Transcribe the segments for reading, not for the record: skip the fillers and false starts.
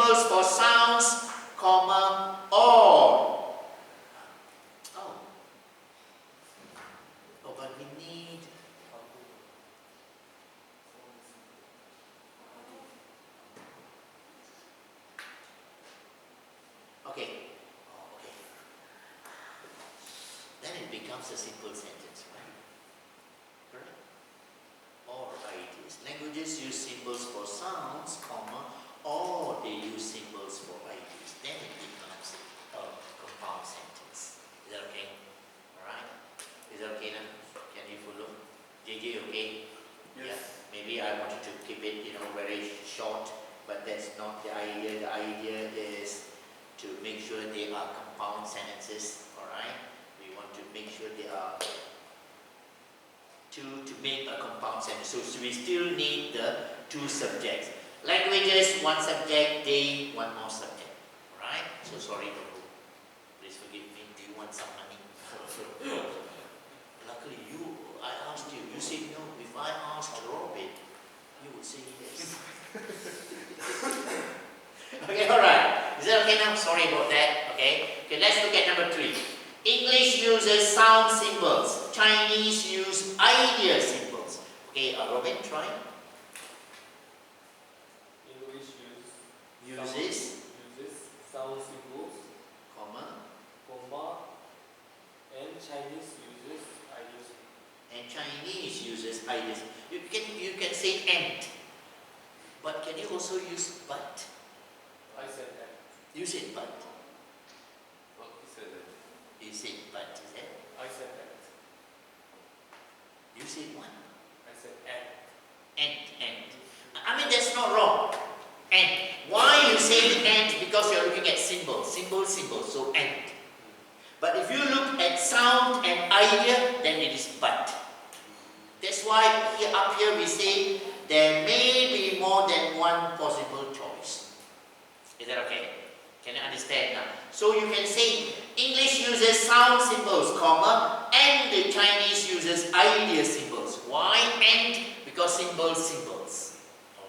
symbols for sounds, comma, or. Oh. Oh, but we need. Okay. Oh, okay. Then it becomes a simple sentence, right? Correct? Or ideas. Languages use symbols for sounds, comma, or they use symbols for ideas. Then it becomes a compound sentence. Is that okay? Alright? Is that okay now? Can you follow? JJ, okay? Yes. Yeah. Maybe I wanted to keep it, very short, but that's not the idea. The idea is to make sure they are compound sentences. Alright? We want to make sure they are to make a compound sentence. So we still need the two subjects. Languages, one subject, they, one more subject. Alright? So sorry, Guru. Please forgive me. Do you want some money? Luckily, I asked you. You said no. If I asked Robin, you would say yes. Okay, alright. Is that okay now? Sorry about that. Okay, let's look at number 3. English uses sound symbols. Chinese use idea symbols. Okay, Robin, try. English uses sound symbols, comma, and Chinese uses ideas. And Chinese uses ideas. You can say and, but can you also use but? I said that. You said but. What he said that? You said but, is that? I said that. You said what? I said and. And. I mean, that's not wrong. And. Why you say and? Because you're looking at symbols. Symbol, so and. But if you look at sound and idea, then it is but. That's why up here we say there may be more than one possible choice. Is that okay? Can you understand now? So you can say English uses sound symbols, comma, and the Chinese uses idea symbols. Why and? Because symbols.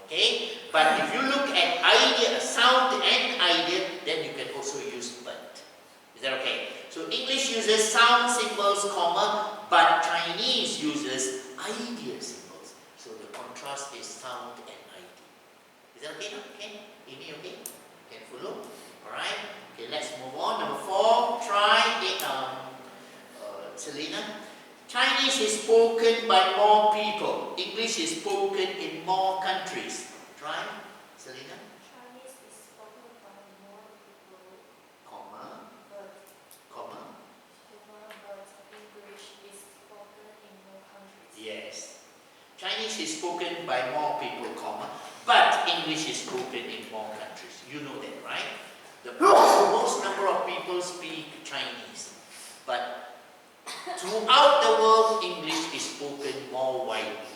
Okay? But if you look at idea, sound and idea, then you can also use but. Is that okay? So English uses sound symbols, comma, but Chinese uses idea symbols. So the contrast is sound and idea. Is that okay now? Okay? Amy, okay? Can follow? Alright? Okay, let's move on. Number 4, try it. Selena. Chinese is spoken by more people. English is spoken in more countries. Try, Selena. Chinese is spoken by more people, Comma. but English is spoken in more countries. Yes. Chinese is spoken by more people, comma, but English is spoken in more countries. You know that, right? The most number of people speak Chinese, but throughout the world, English is spoken more widely.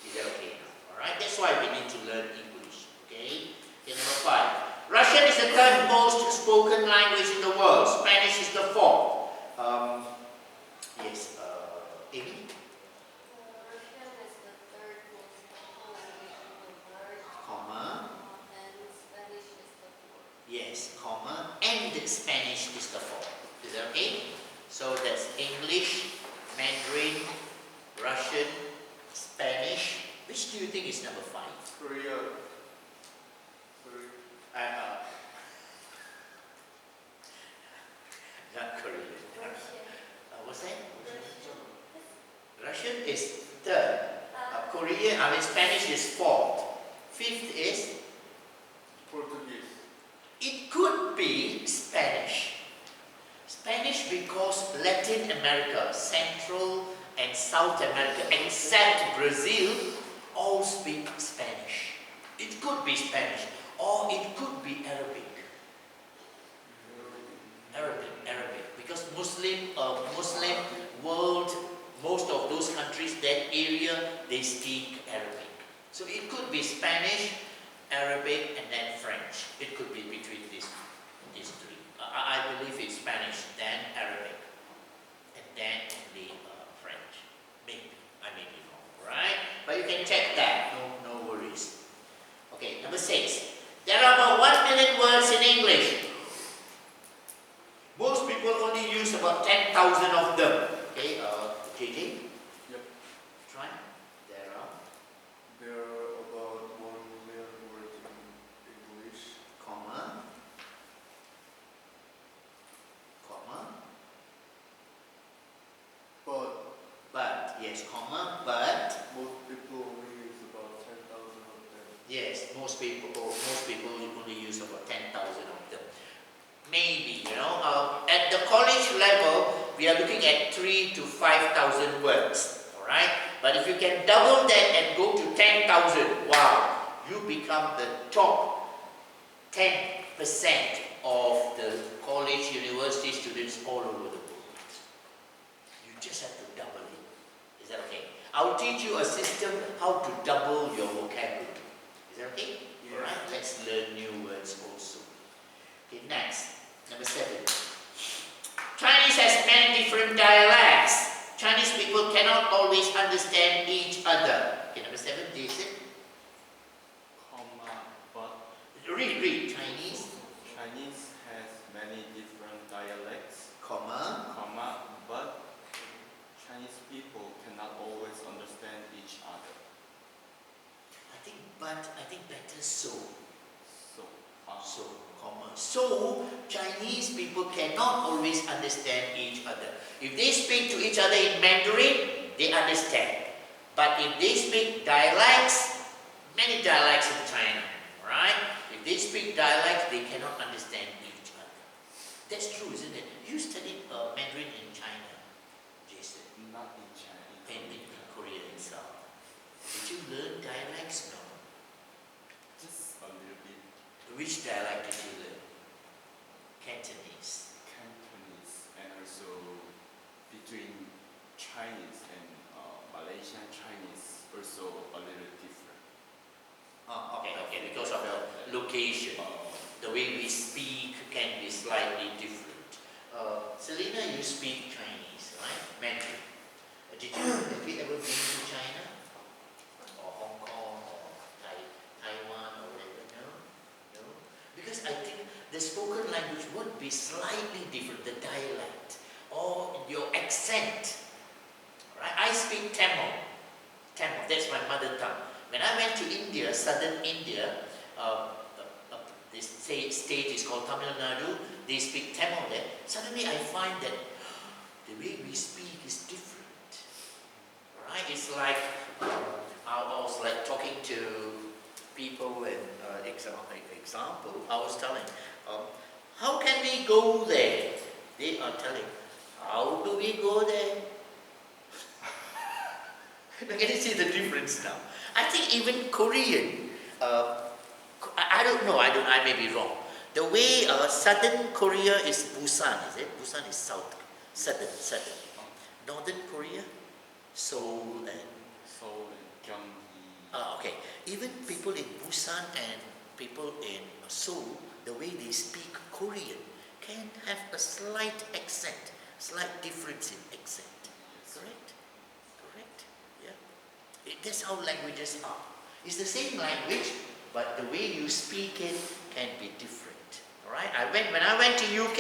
Is that okay? Alright, that's why we need to learn English. Okay? Okay, number 5. Russian is the third most spoken language in the world. Spanish is the 4th. Yes, Amy? Russian is the third most spoken language in the world, Comma. and Spanish is the fourth. Yes, comma, and Spanish is the 4th. Is that okay? So that's English, Mandarin, Russian, Spanish. Which do you think is number 5? Korea. Not Korean. Russian. What's that? Russian is 3rd. Spanish is 4th. 5th is? Portuguese. It could be Spanish. Spanish because Latin America, Central and South America, except Brazil, all speak Spanish. It could be Spanish, or it could be Arabic. Arabic, because Muslim world, most of those countries, that area, they speak Arabic. So it could be Spanish, Arabic, and then French. It could be between these 3. I believe it's Spanish, then Arabic, and then only French. Maybe. I may be wrong, right? But you can check that. No worries. Okay, number 6. There are about 1 million words about 10,000 of them. Okay, JJ? Yep. Try. There are, There are about 1 million words in English. comma, but, yes, comma, but, Most people only use about 10,000 of them. yes, most people only use about 10,000 of them. Maybe, at the college level, we are looking at 3 to 5,000 words, all right? But if you can double that and go to 10,000, wow, you become the top 10% of the college, university students all over the world. You just have to double it. Is that okay? I'll teach you a system how to double your vocabulary. Is that okay? Yeah. All right, let's learn new words also. Okay, next, number 7. Chinese has many different dialects. Chinese people cannot always understand each other. Okay, number 7, Jason. Comma, but Read. Chinese, Chinese has many different dialects, comma, but Chinese people cannot always understand each other. I think better so. So, Comma. So, Chinese people cannot always understand each other. If they speak to each other in Mandarin, they understand. But if they speak dialects, many dialects in China, right? If they speak dialects, they cannot understand each other. That's true, isn't it? You studied Mandarin in China, Jason, not in China. in Korea itself. Did you learn dialects? No. Just a little bit. Which dialect did you learn? Cantonese. Cantonese, and also between Chinese and Malaysian Chinese, also a little different. Oh, okay, because of the location. The way we speak can be slightly different. Selena, you speak Chinese, right? Mandarin. Have you ever been to China? Or Hong Kong, or Taiwan, or whatever? No? Because I think the spoken language would be slightly different, the dialect, or your accent. Right? I speak Tamil. That's my mother tongue. When I went to India, southern India, this state is called Tamil Nadu, they speak Tamil there. Suddenly I find that the way we speak is different. Right? It's like, I was like talking to people and example, I was telling, how can we go there? They are telling, how do we go there? Can you see the difference now? I think even Korean, I don't know, I may be wrong. The way southern Korea is Busan, is it? Busan is southern. Northern Korea, Seoul and Gyeonggi. okay. Even people in Busan and people in Seoul, the way they speak Korean can have a slight accent, slight difference in accent. Correct? Yeah. That's how languages are. It's the same language, but the way you speak it can be different. Alright? When I went to UK,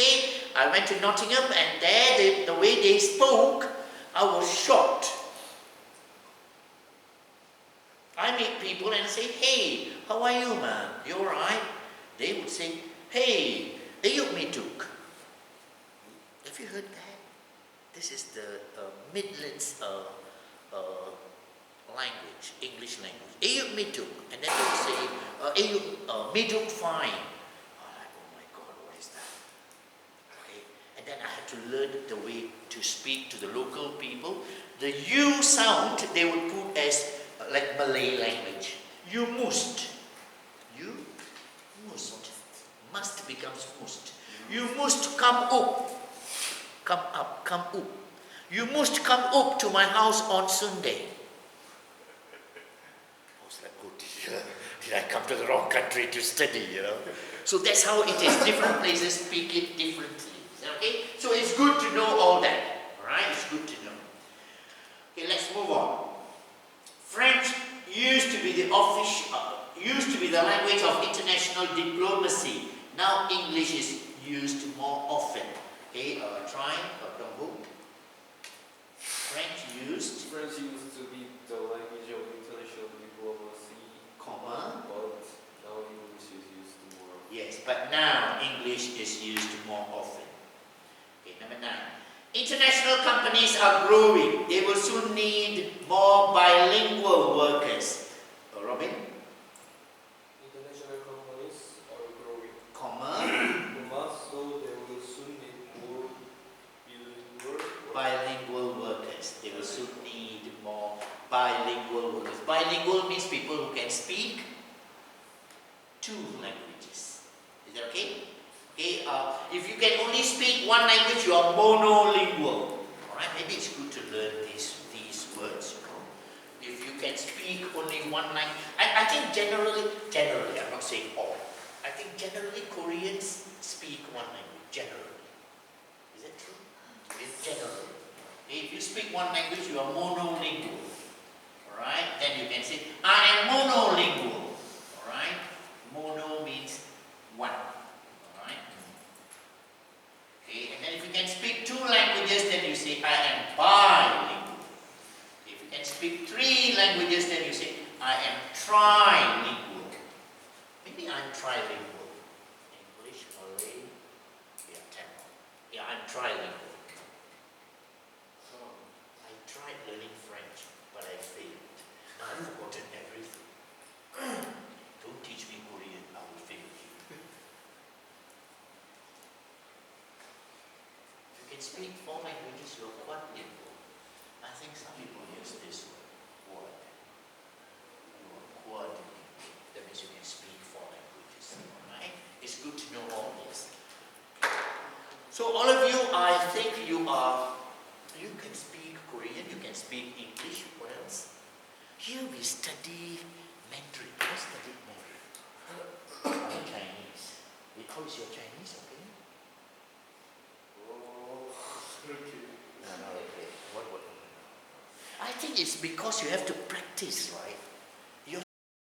I went to Nottingham, and there the way they spoke, I was shocked. I meet people and say, hey, how are you, man? You alright? They would say, hey, ayuk miduk. Have you heard that? This is the Midlands language, English language. Ayuk miduk. And then they would say, ayuk miduk fine. I'm like, oh my God, what is that? Okay. And then I had to learn the way to speak to the local people. The U sound, they would put as like Malay language. You must. You must. Must becomes must. You must come up. Come up. Come up. You must come up to my house on Sunday. I was like, oh, did I come to the wrong country to study, So that's how it is. Different places speak it differently. Okay? So it's good to know all that. Alright? It's good to know. Okay, let's move on. French used to be the language of international diplomacy. Now English is used more often. Okay, try languages used more often. Okay, number 9. International companies are growing. They will soon need more bilingual workers. Robin? International companies are growing. Comma. So they will soon need more bilingual Bilingual workers. They will soon need more bilingual workers. Bilingual means people who can speak 2 languages. Is that okay? Okay. If you can only speak 1 language, you are monolingual. Alright, maybe it's good to learn these words. You know? If you can speak only 1 language, I think generally, I'm not saying all. I think generally Koreans speak 1 language. Generally, is that true? It's generally. If you speak 1 language, you are monolingual. Alright, then you can say, I am monolingual. Alright, mono means 1. Alright. Okay, and then if you can speak 2 languages, then you say, I am bilingual. If you can speak 3 languages, then you say, I am trilingual. Maybe I'm trilingual. English, Malay, Tamil. Yeah, I'm trilingual. I tried learning French, but I failed. I've forgotten everything. Don't teach me Korean, I will fail you. If you can speak 4 languages, you're quadlingual. I think some people use this word. You are quadlingual. That means you can speak 4 languages. Right? It's good to know all this. So all of you, I think you can speak Korean, you can speak English, what else? Here we study Mandarin. I studied Mandarin. I'm Chinese. How is your Chinese, okay? Oh, okay. No, okay. What? I think it's because you have to practice, right?